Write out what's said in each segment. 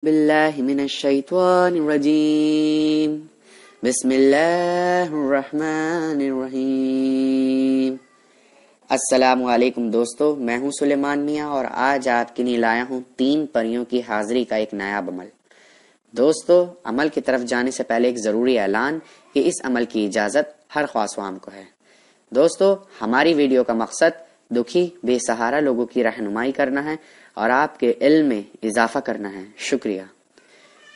باللہ من الشیطان الرجیم بسم اللہ الرحمن الرحیم۔ السلام علیکم دوستو، میں ہوں سلیمان میاں اور آج آپ کے لیے لایا ہوں 3 پریوں کی حاضری کا ایک نایاب عمل۔ دوستو، عمل کی طرف جانے سے پہلے ایک ضروری اعلان کہ اس عمل کی اجازت ہر خواص و عام کو ہے۔ دوستو، ہماری ویڈیو کا مقصد دکھی بے سہارا لوگوں کی رہنمائی کرنا ہے اور آپ کے علم میں اضافہ کرنا ہے۔ شکریہ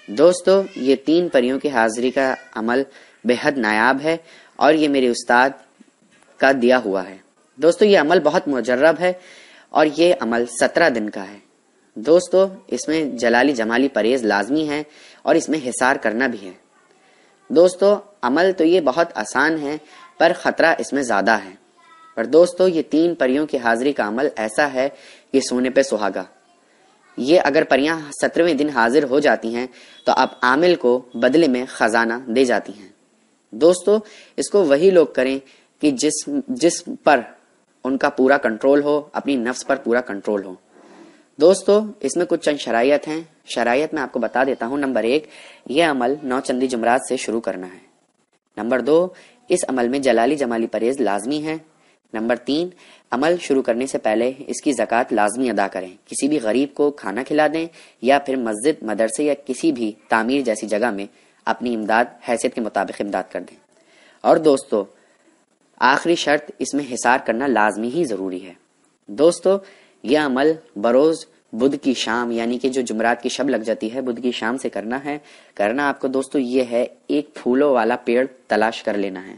دوستو، یہ 3 پریوں کی حاضری کا عمل بے حد نایاب ہے اور یہ میرے استاد کا دیا ہوا ہے۔ دوستو، یہ عمل بہت مجرب ہے اور یہ عمل 17 دن کا ہے۔ دوستو، اس میں جلالی جمالی پرہیز لازمی ہے اور اس میں حصار کرنا بھی ہے۔ دوستو، عمل تو یہ بہت آسان ہے پر خطرہ اس میں زیادہ ہے۔ پر دوستو، یہ 3 پریوں کی حاضری کا عمل ایسا ہے کہ سونے پہ سہاگا۔ یہ اگر پریاں 17ویں دن حاضر ہو جاتی ہیں تو اب عامل کو بدلے میں خزانہ دے جاتی ہیں۔ دوستو، اس کو وہی لوگ کریں کہ جسم پر ان کا پورا کنٹرول ہو، اپنی نفس پر پورا کنٹرول ہو۔ دوستو، اس میں کچھ چند شرائط ہیں۔ شرائط میں آپ کو بتا دیتا ہوں۔ نمبر 1، یہ عمل 9 چندی جمعرات سے شروع کرنا ہے۔ نمبر 2، اس عمل میں جلالی جمالی پرہیز لازمی ہے۔ نمبر 3، عمل شروع کرنے سے پہلے اس کی زکوٰۃ لازمی ادا کریں۔ کسی بھی غریب کو کھانا کھلا دیں یا پھر مسجد، مدرسے یا کسی بھی تعمیر جیسی جگہ میں اپنی امداد حیثیت کے مطابق امداد کر دیں۔ اور دوستو، آخری شرط، اس میں حصار کرنا لازمی ہی ضروری ہے۔ دوستو، یہ عمل بروز بدھ کی شام، یعنی کہ جو جمعرات کی شب لگ جاتی ہے، بدھ کی شام سے کرنا ہے۔ کرنا آپ کو دوستو یہ ہے، ایک پھولوں والا پیڑ تلاش کر لینا ہے۔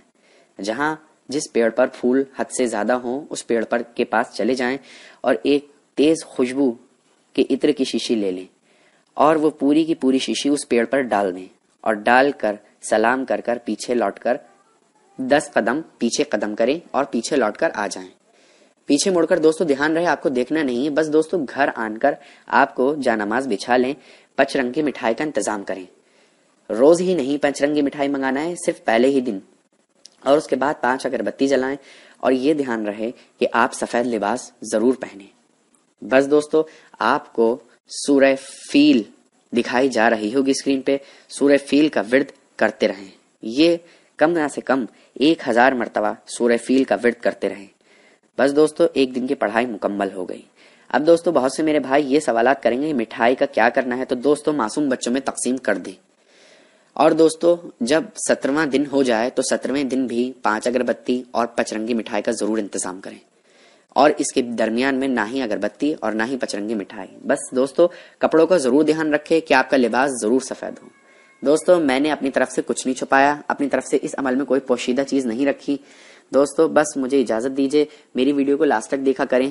جس پیڑ پر پھول حد سے زیادہ ہوں اس پیڑ پر کے پاس چلے جائیں اور ایک تیز خوشبو کے عطر کی شیشی لے لیں اور وہ پوری کی پوری شیشی اس پیڑ پر ڈال دیں اور ڈال کر سلام کر کر پیچھے لوٹ کر 10 قدم پیچھے قدم کریں اور پیچھے لوٹ کر آ جائیں۔ پیچھے مڑ کر دوستو دھیان رہے آپ کو دیکھنا نہیں، بس دوستو گھر آن کر آپ کو جانماز بچھا لیں، 5 رنگ کی مٹھائی کا انتظام کریں۔ روز ہی نہیں 5 رنگ کی مٹھائی منگانا ہے، صرف پہلے ہی دن، اور اس کے بعد 5 اگربتی جلائیں اور یہ دھیان رہے کہ آپ سفید لباس ضرور پہنیں۔ بس دوستو، آپ کو سورہ فیل دکھائی جا رہی ہوگی اسکرین پہ، سورہ فیل کا ورد کرتے رہیں۔ یہ کم نہ سے کم 1000 مرتبہ سورہ فیل کا ورد کرتے رہیں۔ بس دوستو، ایک دن کی پڑھائی مکمل ہو گئی۔ اب دوستو، بہت سے میرے بھائی یہ سوالات کریں گے مٹھائی کا کیا کرنا ہے، تو دوستو معصوم بچوں میں تقسیم کر دیں۔ اور دوستو، جب 17واں دن ہو جائے تو 17ویں دن بھی 5 اگربتی اور 5 رنگی مٹھائی کا ضرور انتظام کریں، اور اس کے درمیان میں نہ ہی اگربتی اور نہ ہی 5 رنگی مٹھائی۔ بس دوستو، کپڑوں کا ضرور دھیان رکھے کہ آپ کا لباس ضرور سفید ہو۔ دوستو، میں نے اپنی طرف سے کچھ نہیں چھپایا، اپنی طرف سے اس عمل میں کوئی پوشیدہ چیز نہیں رکھی۔ دوستو، بس مجھے اجازت دیجیے، میری ویڈیو کو لاسٹ تک دیکھا کریں۔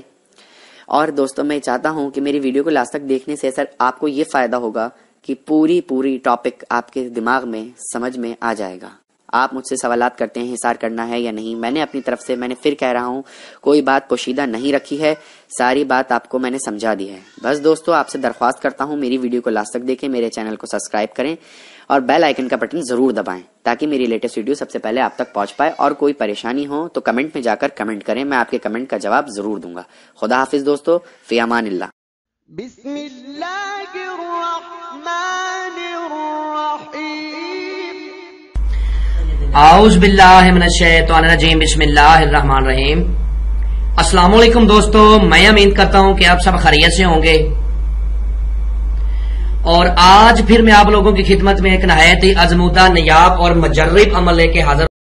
اور دوستو، میں چاہتا ہوں کہ میری ویڈیو کو لاسٹ تک دیکھنے سے سر آپ کو یہ فائدہ ہوگا کہ پوری ٹاپک آپ کے دماغ میں سمجھ میں آ جائے گا۔ آپ مجھ سے سوالات کرتے ہیں حصار کرنا ہے یا نہیں، میں نے اپنی طرف سے، میں نے پھر کہہ رہا ہوں، کوئی بات پوشیدہ نہیں رکھی ہے، ساری بات آپ کو میں نے سمجھا دی ہے۔ بس دوستو، آپ سے درخواست کرتا ہوں میری ویڈیو کو لاسٹ تک دیکھیں، میرے چینل کو سبسکرائب کریں اور بیل آئیکن کا بٹن ضرور دبائیں تاکہ میری لیٹسٹ ویڈیو سب سے پہلے آپ تک پہنچ پائے۔ اور کوئی پریشانی ہو تو کمنٹ میں جا کر کمنٹ کریں، میں آپ کے کمنٹ کا جواب ضرور دوں گا۔ خدا حافظ دوستو، فی امان اللہ۔ بسم اللہ الرحمن الرحیم۔ اعوذ باللہ من الشیطان الرجیم، بسم اللہ الرحمن الرحیم۔ السلام علیکم دوستو، میں امید کرتا ہوں کہ آپ سب خیریت سے ہوں گے، اور آج پھر میں آپ لوگوں کی خدمت میں ایک نہایت ہی ازمودہ، نایاب اور مجرب عمل لے کے حاضر